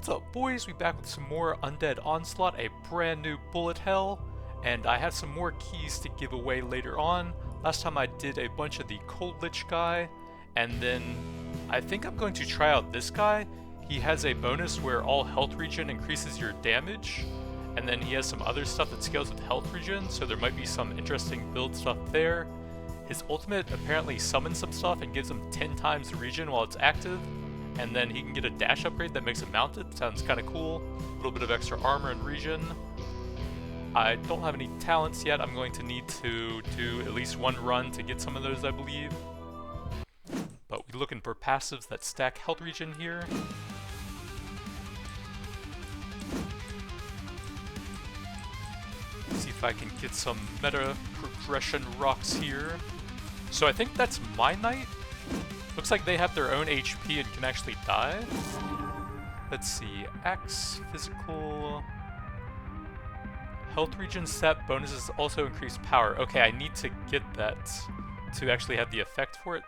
What's up, boys? We back with some more Undead Onslaught, a brand new bullet hell, and I have some more keys to give away later on. Last time I did a bunch of the Cold Lich guy, and then I think I'm going to try out this guy. He has a bonus where all health regen increases your damage, and then he has some other stuff that scales with health regen, so there might be some interesting build stuff there. His ultimate apparently summons some stuff and gives him 10 times the regen while it's active, and then he can get a dash upgrade that makes it mounted. Sounds kind of cool. A little bit of extra armor and regen. I don't have any talents yet. I'm going to need to do at least one run to get some of those, I believe. But we're looking for passives that stack health regen here. See if I can get some meta progression rocks here. So I think that's my knight. Looks like they have their own HP and can actually die. Let's see, Axe, physical... Health regen stat bonuses also increase power. Okay, I need to get that to actually have the effect for it.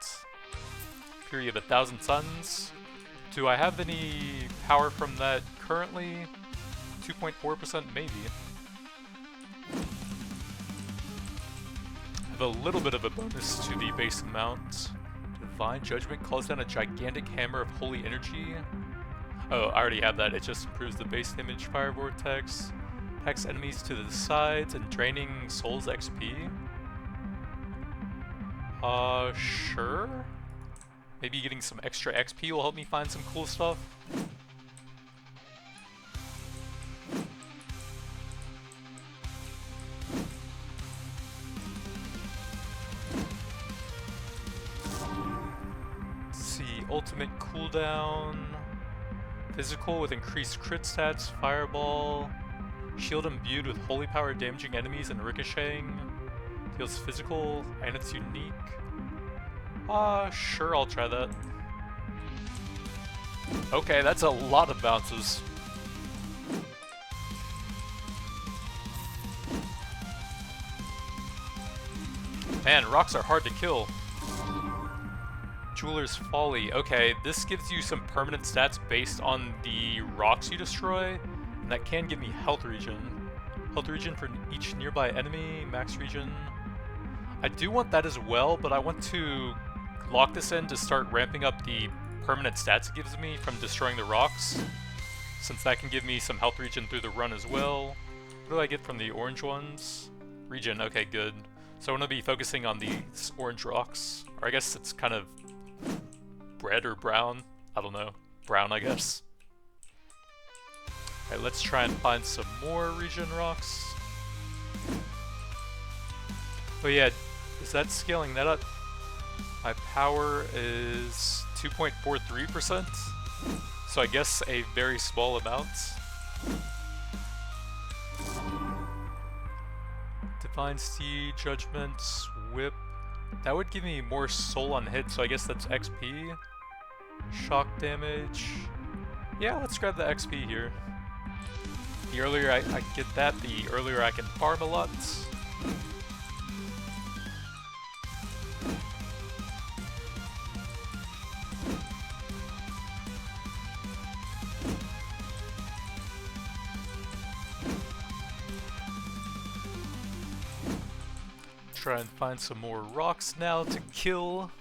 Fury of 1,000 Suns. Do I have any power from that currently? 2.4% maybe. I have a little bit of a bonus to the base amount. Divine Judgment calls down a gigantic hammer of holy energy. Oh, I already have that. It just improves the base damage fire vortex. Attacks enemies to the sides and draining souls XP. Sure. Maybe getting some extra XP will help me find some cool stuff. Ultimate cooldown, physical with increased crit stats, fireball, shield imbued with holy power damaging enemies and ricocheting, deals physical, and it's unique. Sure, I'll try that. Okay, that's a lot of bounces. Man, rocks are hard to kill. Jeweler's Folly. Okay, this gives you some permanent stats based on the rocks you destroy, and that can give me health regen. Health regen for each nearby enemy, max regen. I do want that as well, but I want to lock this in to start ramping up the permanent stats it gives me from destroying the rocks, since that can give me some health regen through the run as well. What do I get from the orange ones? Regen, okay, good. So I'm going to be focusing on these orange rocks, or I guess it's kind of red or brown? I don't know. Brown, I guess. Alright, let's try and find some more regen rocks. Oh yeah, is that scaling that up? My power is 2.43%, so I guess a very small amount. Divine Steed, Judgment, Whip. That would give me more soul on hit, so I guess that's XP. Shock damage. Yeah, let's grab the XP here. The earlier I get that, the earlier I can farm a lot. Try and find some more rocks now to kill.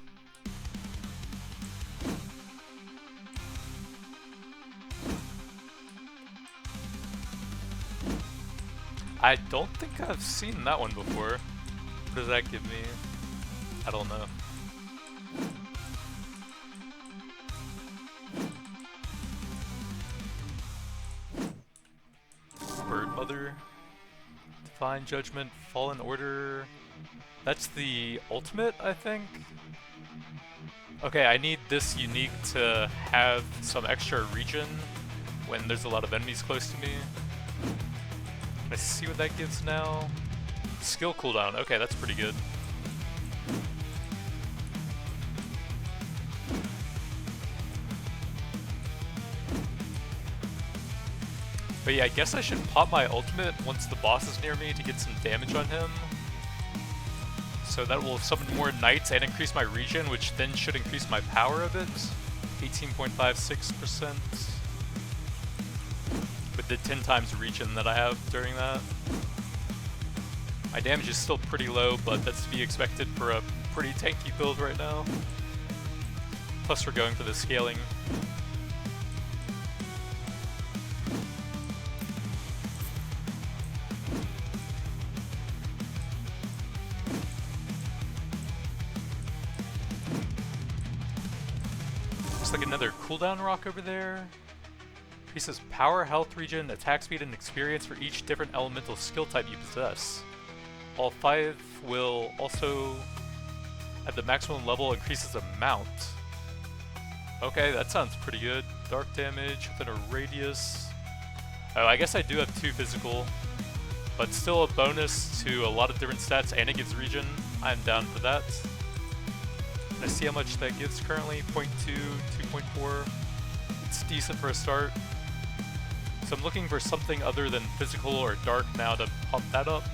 I don't think I've seen that one before. What does that give me? I don't know. Bird Mother. Divine Judgment, Fallen Order. That's the ultimate, I think? Okay, I need this unique to have some extra regen when there's a lot of enemies close to me. Let's see what that gives now. Skill cooldown, okay, that's pretty good. But yeah, I guess I should pop my ultimate once the boss is near me to get some damage on him. So that will summon more knights and increase my regen, which then should increase my power a bit. 18.56%. with the 10 times regen that I have during that. My damage is still pretty low, but that's to be expected for a pretty tanky build right now. Plus we're going for the scaling. Looks like another cooldown rock over there. Increases power, health, regen, attack speed, and experience for each different elemental skill type you possess. All 5 will also, at the maximum level, increases amount. Okay, that sounds pretty good. Dark damage within a radius. Oh, I guess I do have 2 physical, but still a bonus to a lot of different stats, and it gives regen. I'm down for that. I see how much that gives currently, 0.2, 2.4. It's decent for a start. So I'm looking for something other than physical or dark now to pump that up.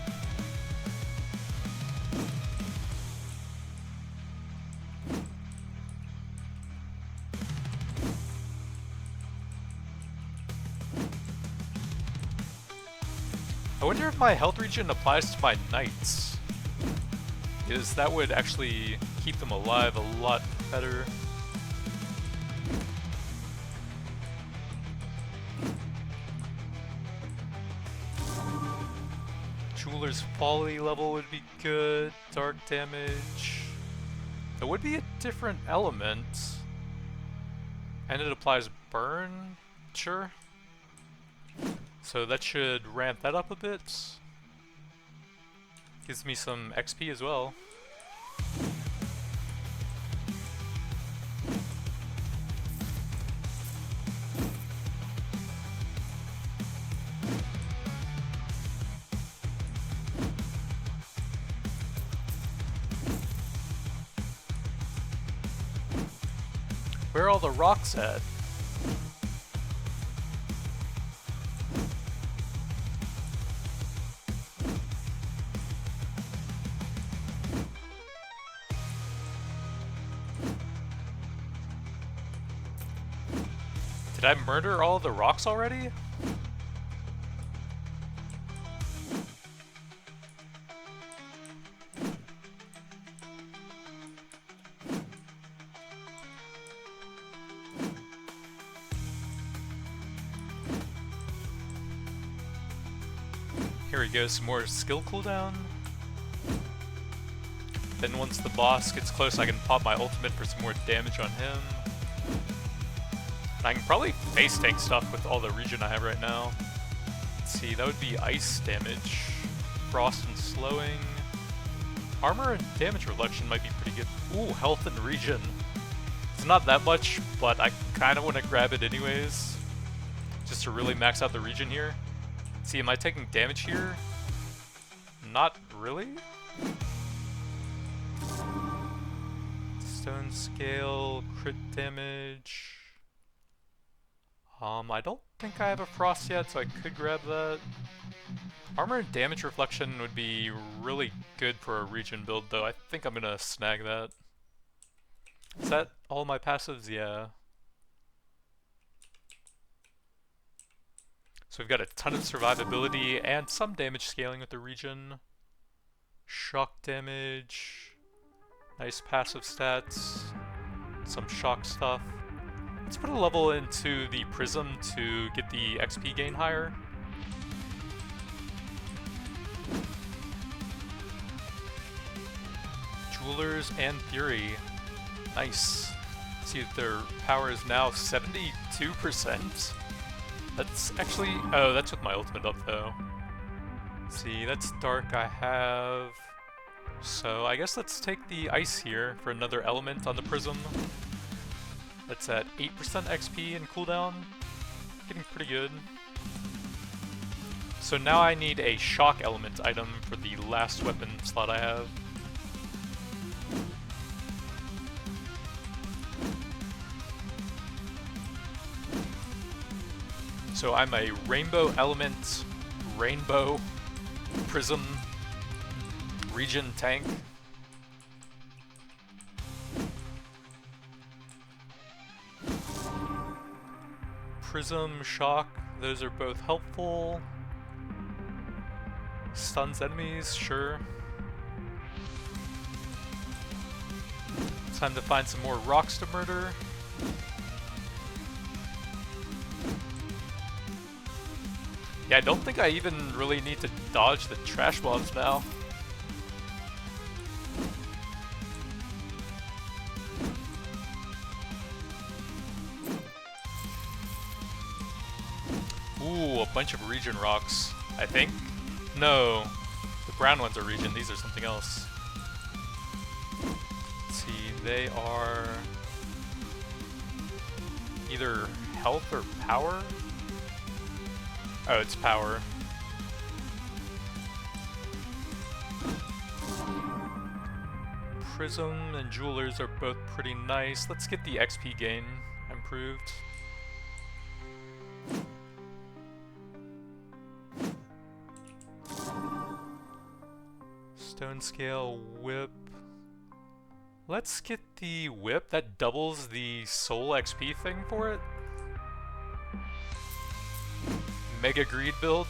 I wonder if my health regen applies to my knights, because that would actually keep them alive a lot better. Jeweler's Folly level would be good. Dark damage. It would be a different element. And it applies burn? Sure. So that should ramp that up a bit. Gives me some XP as well. Where are all the rocks at? Did I murder all the rocks already? Here we go, some more skill cooldown. Then once the boss gets close, I can pop my ultimate for some more damage on him. I can probably face tank stuff with all the regen I have right now. Let's see, that would be ice damage, frost and slowing. Armor and damage reduction might be pretty good. Ooh, health and regen. It's not that much, but I kind of want to grab it anyways, just to really max out the regen here. See, am I taking damage here? Not really? Stone scale, crit damage. I don't think I have a frost yet, so I could grab that. Armor and damage reflection would be really good for a regen build, though. I think I'm gonna snag that. Is that all my passives? Yeah. So we've got a ton of survivability and some damage scaling with the regen. Shock damage. Nice passive stats. Some shock stuff. Let's put a level into the prism to get the XP gain higher. Jewelers and Fury. Nice. See that their power is now 72%. That's actually... oh, that's with my ultimate up though. See, that's dark I have. So I guess let's take the ice here for another element on the prism. That's at 8% XP and cooldown. Getting pretty good. So now I need a shock element item for the last weapon slot I have. So I'm a rainbow element, rainbow prism regen tank. Prism, Shock, those are both helpful. Stuns enemies, sure. Time to find some more rocks to murder. Yeah, I don't think I even really need to dodge the trash mobs now. Ooh, a bunch of Regen rocks, I think. No, the brown ones are Regen, these are something else. Let's see, they are either health or power? Oh, it's power. Prism and Jewelers are both pretty nice. Let's get the XP gain improved. Stone Scale, Whip. Let's get the Whip. That doubles the Soul XP thing for it. Mega Greed build.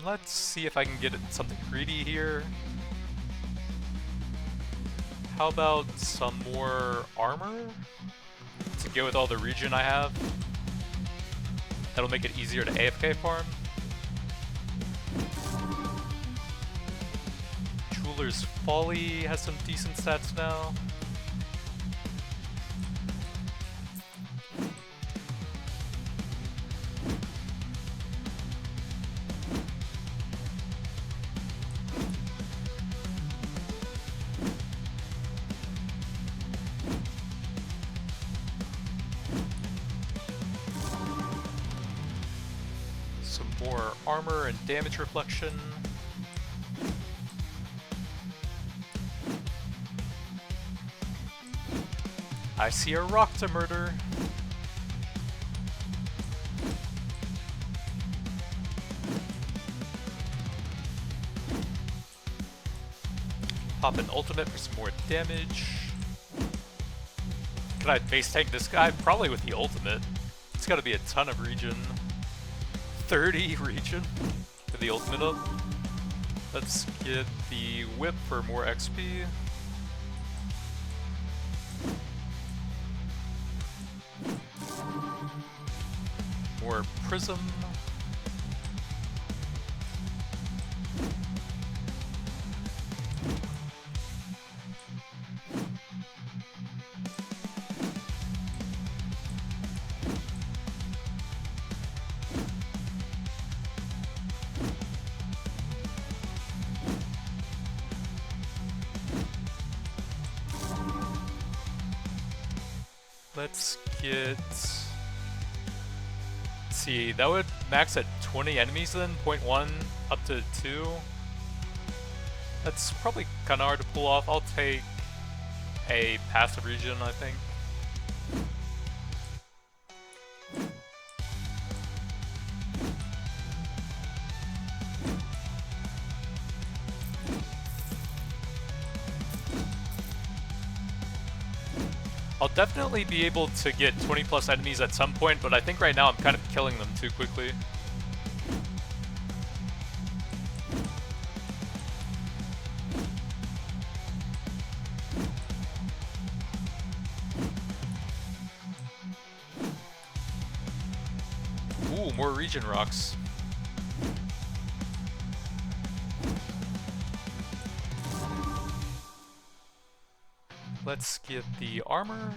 Let's see if I can get something greedy here. How about some more armor to go with all the regen I have? That'll make it easier to AFK farm. Jeweler's Folly has some decent stats now. Some more armor and damage reflection. I see a rock to murder. Pop an ultimate for some more damage. Can I base tank this guy? Probably with the ultimate. It's gotta be a ton of regen. 30 regen with the ultimate up. Let's get the whip for more XP. More prism. Let's get... Let's see, that would max at 20 enemies then, 0.1 up to 2. That's probably kinda hard to pull off. I'll take a passive regen, I think. I'll definitely be able to get 20 plus enemies at some point, but I think right now I'm kind of killing them too quickly. Ooh, more regen rocks. Let's get the armor.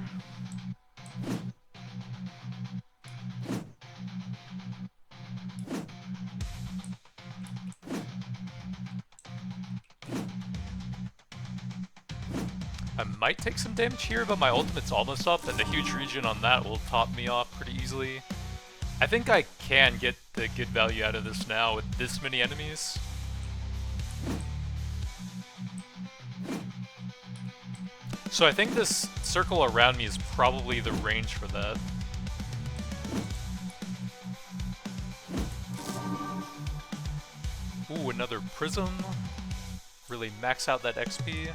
I might take some damage here, but my ultimate's almost up, and the huge regen on that will top me off pretty easily. I think I can get the good value out of this now with this many enemies. So I think this circle around me is probably the range for that. Ooh, another prism. really max out that XP.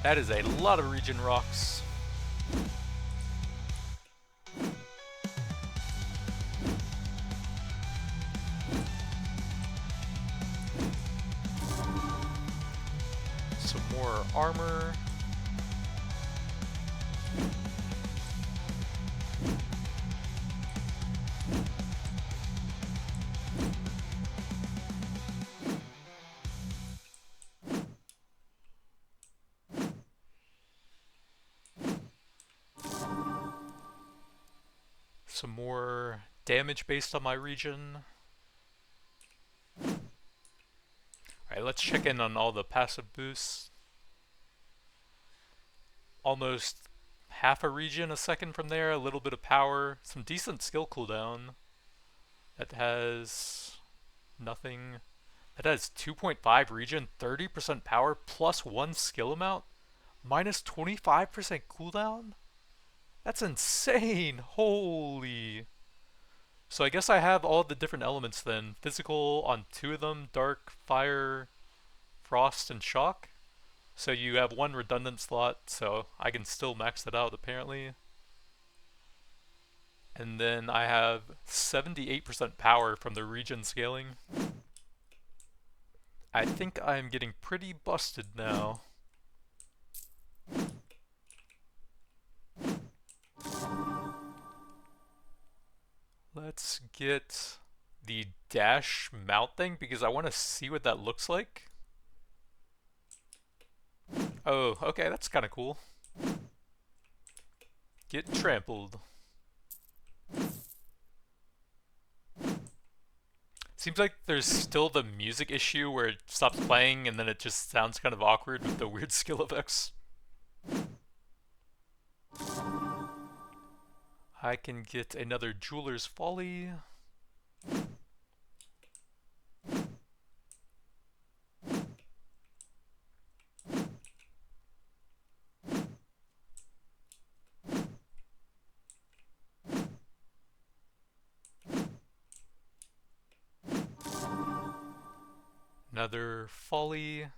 That is a lot of regen rocks. Some more armor. Some more damage based on my region. Alright, let's check in on all the passive boosts. Almost half a regen a second from there, a little bit of power, some decent skill cooldown. That has nothing. That has 2.5 regen, 30% power, plus 1 skill amount, minus 25% cooldown? That's insane! Holy! So I guess I have all the different elements then. Physical on 2 of them, dark, fire, frost, and shock. So you have 1 redundant slot, so I can still max that out apparently. And then I have 78% power from the regen scaling. I think I'm getting pretty busted now. Let's get the dash mount thing because I want to see what that looks like. Oh, okay, that's kind of cool. Get trampled. Seems like there's still the music issue where it stops playing and then it just sounds kind of awkward with the weird skill effects. I can get another Jeweler's Folly. Another Folly.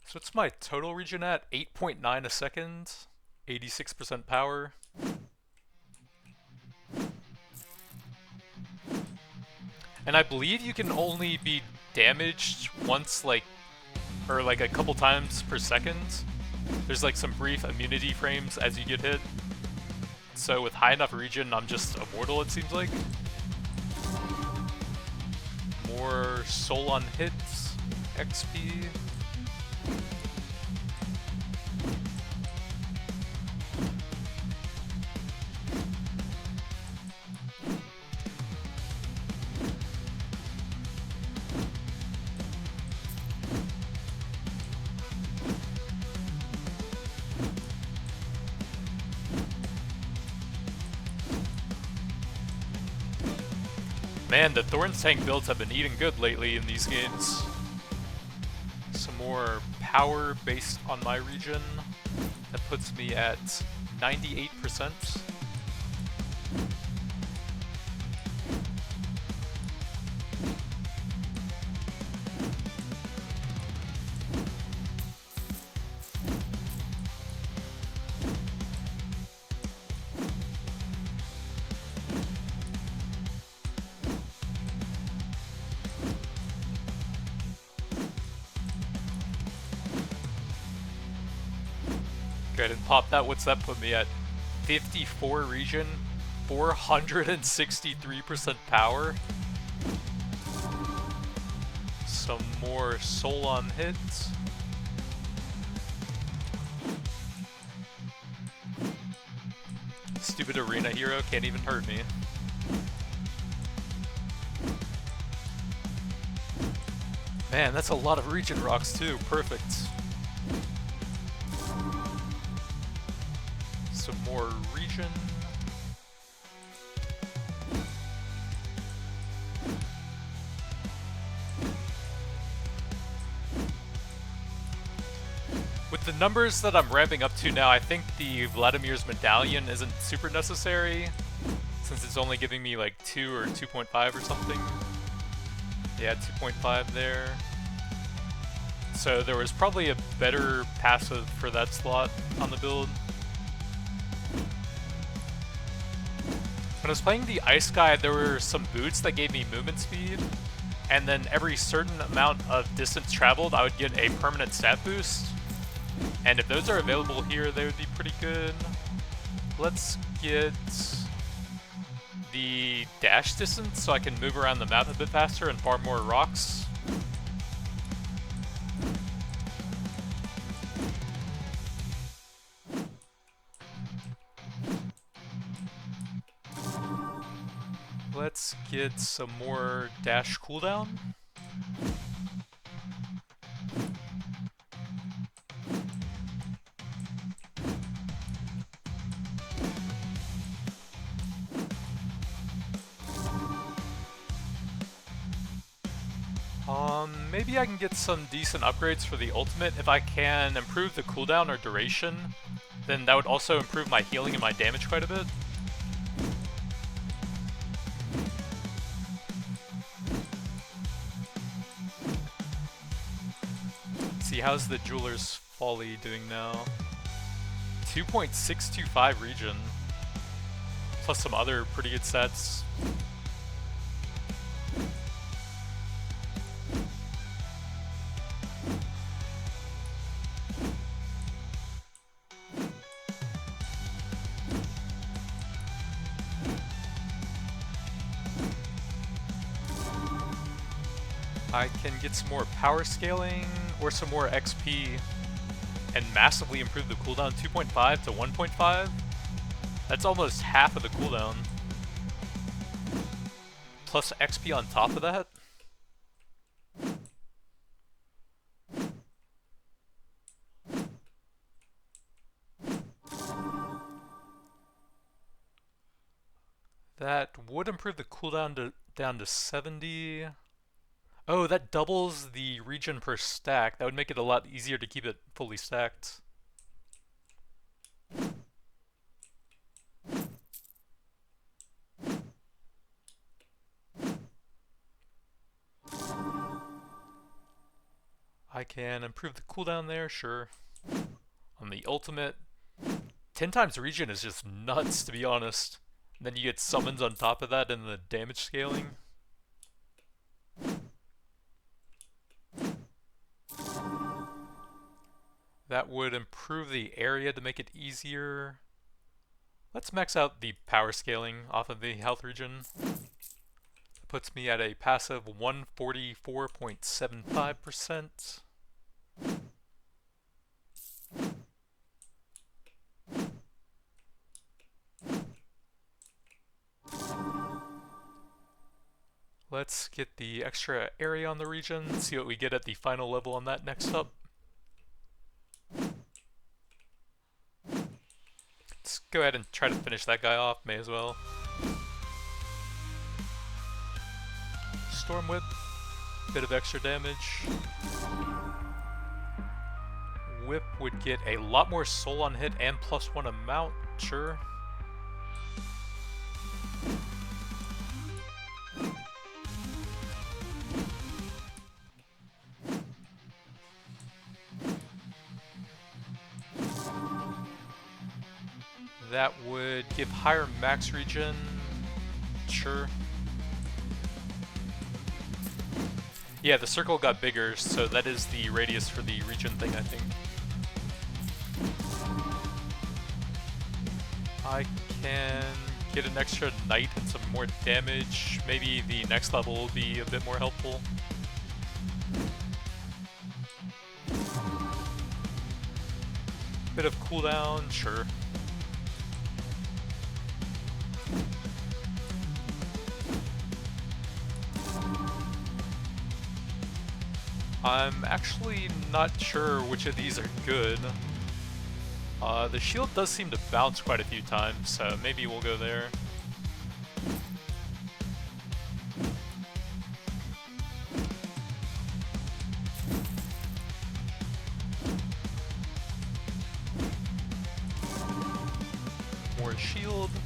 So what's my total regen at? 8.9 a second, 86% power. And I believe you can only be damaged once, like, or like a couple times per second. There's like some brief immunity frames as you get hit. So with high enough regen, I'm just immortal, it seems like. More soul on hits, XP. Man, the Thorns tank builds have been eating good lately in these games. Some more power based on my region. That puts me at 98%. Okay, I didn't pop that. What's that put me at? 54 regen, 463% power. Some more soul on hits. Stupid arena hero can't even hurt me. Man, that's a lot of regen rocks too. Perfect. Some more regen. With the numbers that I'm ramping up to now, I think the Vladimir's Medallion isn't super necessary, since it's only giving me like 2 or 2.5 or something. Yeah, 2.5 there. So there was probably a better passive for that slot on the build. When I was playing the Ice Guy, there were some boots that gave me movement speed, and then every certain amount of distance traveled, I would get a permanent stat boost. And if those are available here, they would be pretty good. Let's get the dash distance so I can move around the map a bit faster and farm more rocks. Let's get some more dash cooldown. Maybe I can get some decent upgrades for the ultimate. If I can improve the cooldown or duration, then that would also improve my healing and my damage quite a bit. Let's see, how's the Jeweler's Folly doing now? 2.625 regen, plus some other pretty good sets. I can get some more power scaling or some more XP and massively improve the cooldown 2.5 to 1.5. That's almost half of the cooldown. Plus XP on top of that. That would improve the cooldown down to 70. Oh, that doubles the regen per stack. That would make it a lot easier to keep it fully stacked. I can improve the cooldown there, sure. On the ultimate, 10 times regen is just nuts, to be honest. And then you get summons on top of that and the damage scaling. That would improve the area to make it easier. Let's max out the power scaling off of the health regen. Puts me at a passive 144.75%. Let's get the extra area on the regen, see what we get at the final level on that next up. Let's go ahead and try to finish that guy off, may as well. Storm Whip, bit of extra damage. Whip would get a lot more soul on hit and +1 amount, sure. That would give higher max regen, sure. Yeah, the circle got bigger, so that is the radius for the regen thing, I think. I can get an extra knight and some more damage. Maybe the next level will be a bit more helpful. Bit of cooldown, sure. I'm actually not sure which of these are good. The shield does seem to bounce quite a few times, so maybe we'll go there. shield.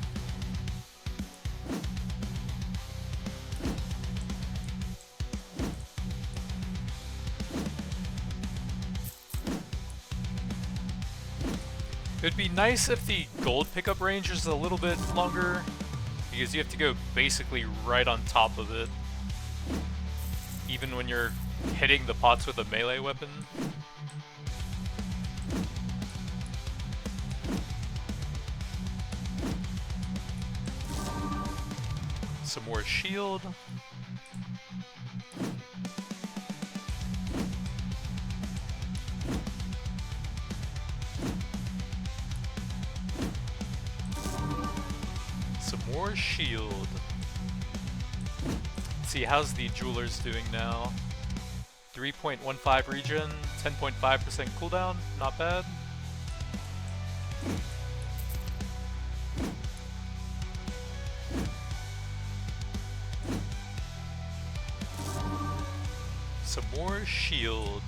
It would be nice if the gold pickup range is a little bit longer, because you have to go basically right on top of it, even when you're hitting the pots with a melee weapon. Some more shield. Some more shield. Let's see, how's the Jeweler's doing now? 3.15 regen, 10.5% cooldown, not bad. Some more shield.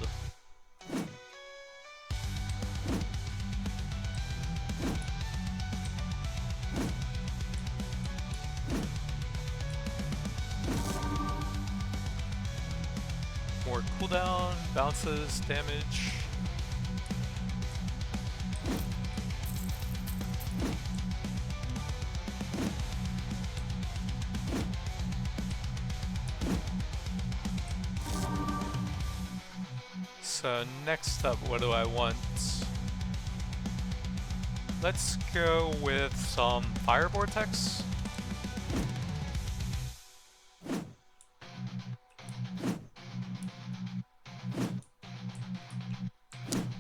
More cooldown, bounces, damage. So next up, what do I want? Let's go with some Fire Vortex.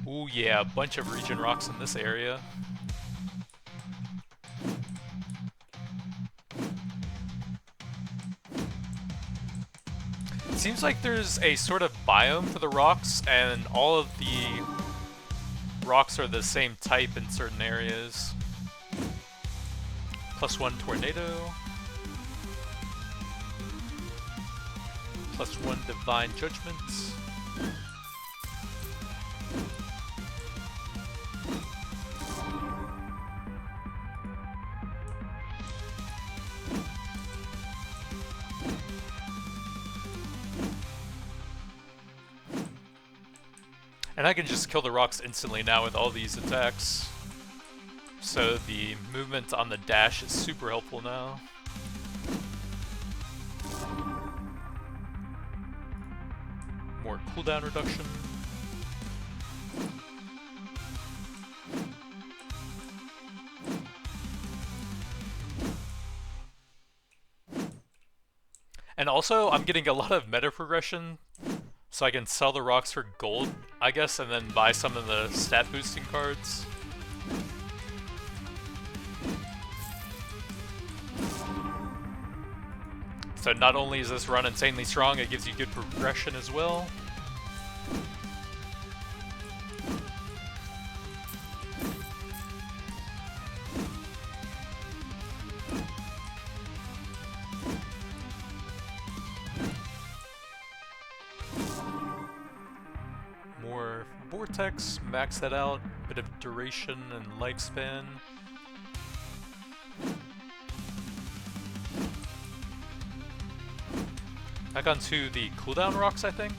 Ooh yeah, a bunch of regen rocks in this area. Seems like there's a sort of biome for the rocks, and all of the rocks are the same type in certain areas. +1 tornado. +1 divine judgment. And I can just kill the rocks instantly now with all these attacks. So the movement on the dash is super helpful now. More cooldown reduction. And also, I'm getting a lot of meta progression, so I can sell the rocks for gold, I guess, and then buy some of the stat boosting cards. So not only is this run insanely strong, it gives you good progression as well. More Vortex, max that out, bit of duration and lifespan. Back onto the cooldown rocks, I think.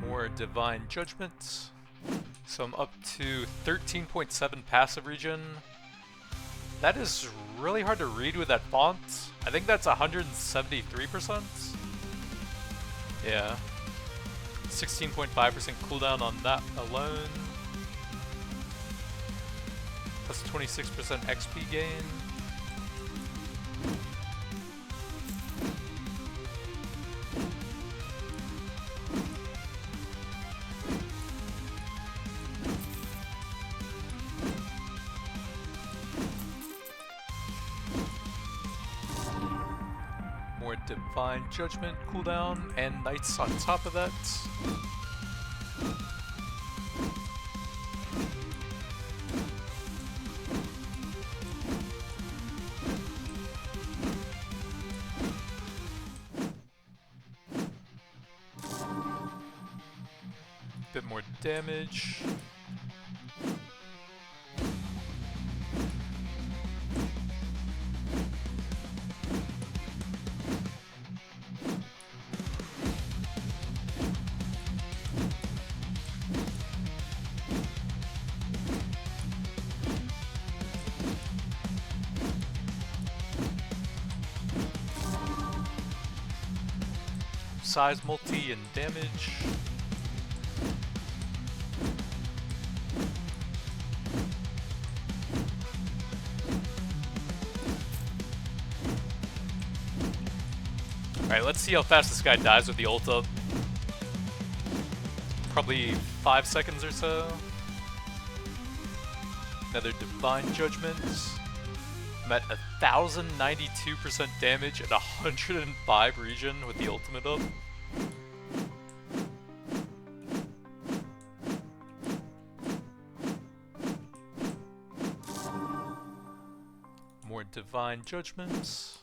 More divine judgment. So I'm up to 13.7 passive regen. That is really hard to read with that font. I think that's 173%. Yeah. 16.5% cooldown on that alone. Plus 26% XP gain. More divine judgment cooldown and knights on top of that. bit more damage. Size multi and damage. Alright, let's see how fast this guy dies with the ult up. Probably 5 seconds or so. Another Divine Judgment. I'm at 1,092% damage and 105 regen with the ultimate up. More Divine Judgments.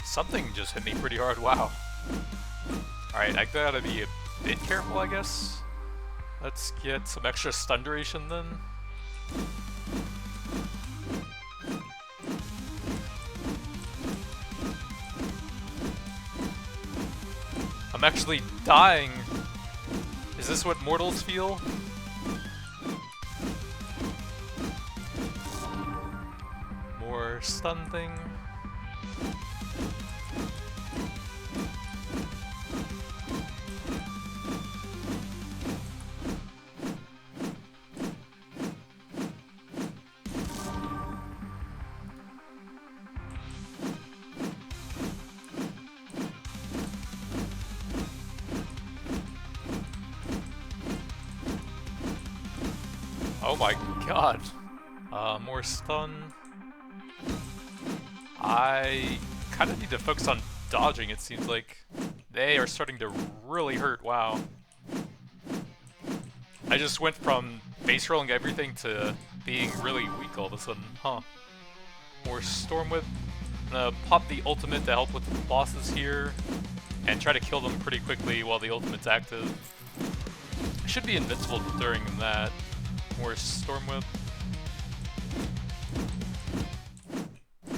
Something just hit me pretty hard, wow. Alright, I gotta be a bit careful, I guess. Let's get some extra stun duration then. I'm actually dying. Is this what mortals feel? More stun thing. Oh my god. More stun. I kind of need to focus on dodging, it seems like. They are starting to really hurt, wow. I just went from base rolling everything to being really weak all of a sudden, huh. More Storm Whip. I'm gonna pop the ultimate to help with the bosses here, and try to kill them pretty quickly while the ultimate's active. I should be invincible during that. More Storm Whip.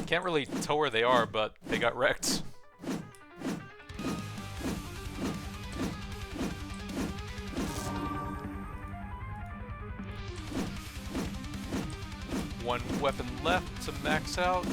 Can't really tell where they are, but they got wrecked. One weapon left to max out.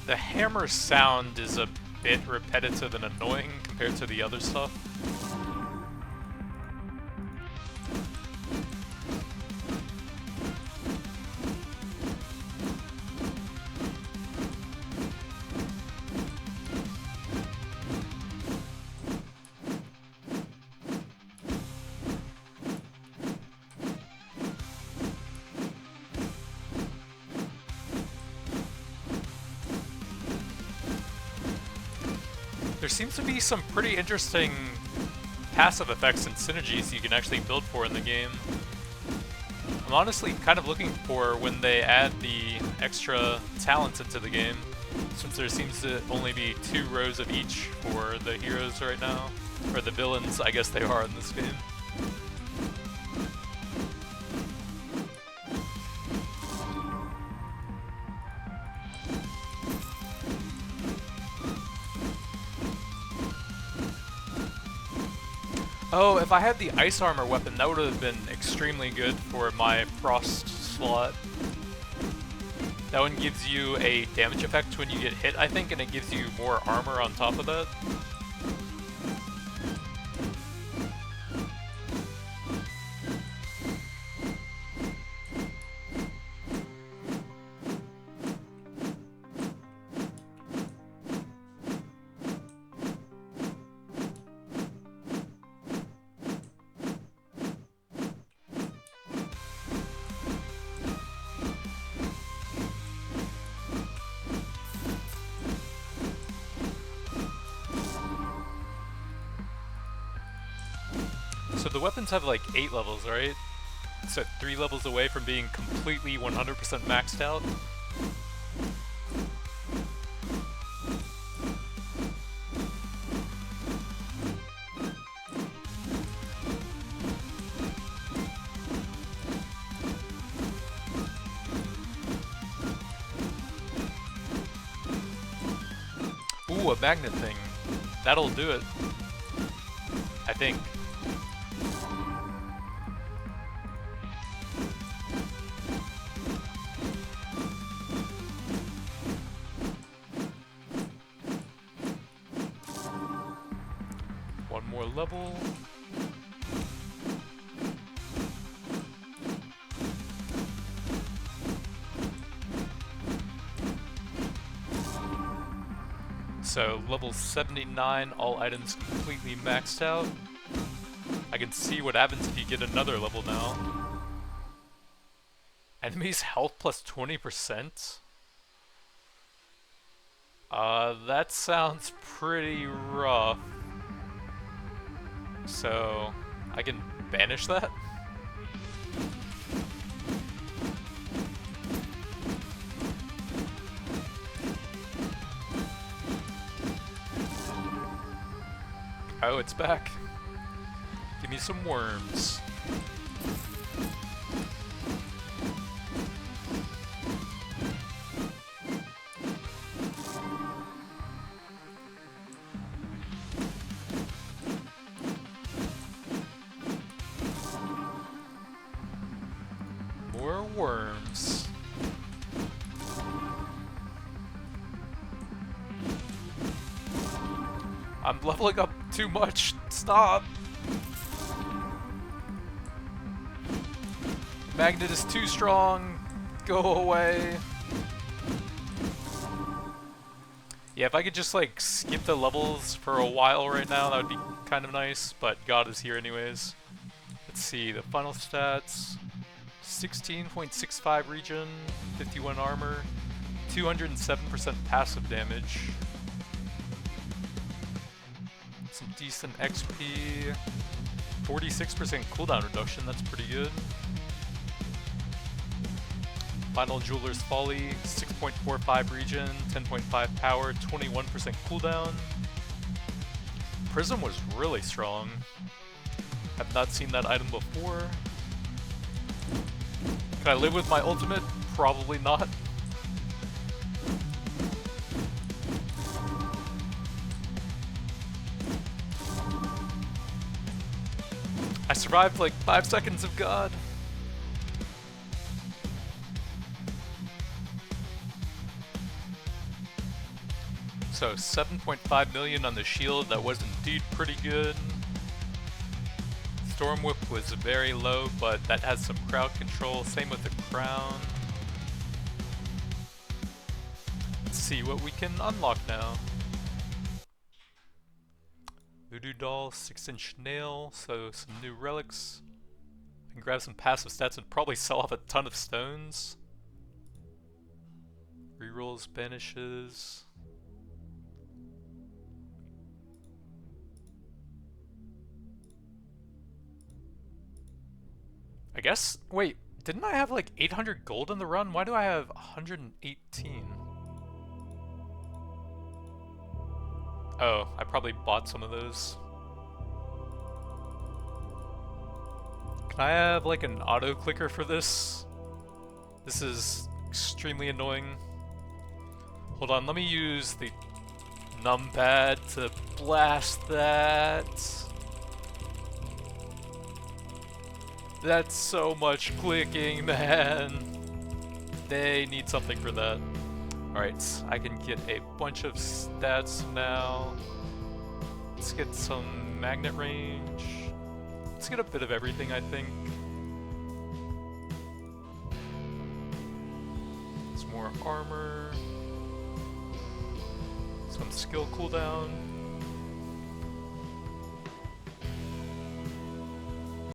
The hammer sound is a bit repetitive and annoying compared to the other stuff. There seems to be some pretty interesting passive effects and synergies you can actually build for in the game. I'm honestly kind of looking for when they add the extra talents into the game, since there seems to only be 2 rows of each for the heroes right now. Or the villains, I guess they are in this game. Oh, if I had the ice armor weapon, that would have been extremely good for my frost slot. That one gives you a damage effect when you get hit, I think, and it gives you more armor on top of that. So the weapons have like 8 levels, right? So 3 levels away from being completely 100% maxed out. Ooh, a magnet thing. That'll do it. I think. One more level. So, level 79, all items completely maxed out. I can see what happens if you get another level now. Enemies health plus 20%? That sounds pretty rough. So, I can banish that? Oh, it's back. Give me some worms. More worms. I'm leveling up too much. Stop. Magnet is too strong. Go away. Yeah, if I could just like skip the levels for a while right now, that would be kind of nice, but God is here anyways. Let's see, the final stats. 16.65 regen, 51 armor, 207% passive damage. Some decent XP, 46% cooldown reduction, that's pretty good. Final Jeweler's Folly, 6.45 regen, 10.5 power, 21% cooldown. Prism was really strong. Have not seen that item before. Can I live with my ultimate? Probably not. I survived like 5 seconds of God. So 7.5 million on the shield, that was indeed pretty good. Storm Whip was very low, but that has some crowd control, same with the crown. Let's see what we can unlock now. Voodoo Doll, 6-inch nail, so some new relics. I can grab some passive stats and probably sell off a ton of stones. Rerolls, banishes. I guess, wait, didn't I have like 800 gold in the run? Why do I have 118? Oh, I probably bought some of those. Can I have like an auto clicker for this? This is extremely annoying. Hold on, let me use the numpad to blast that. That's so much clicking, man. They need something for that. Alright, I can get a bunch of stats now. Let's get some magnet range. Let's get a bit of everything, I think. Some more armor. Some skill cooldown.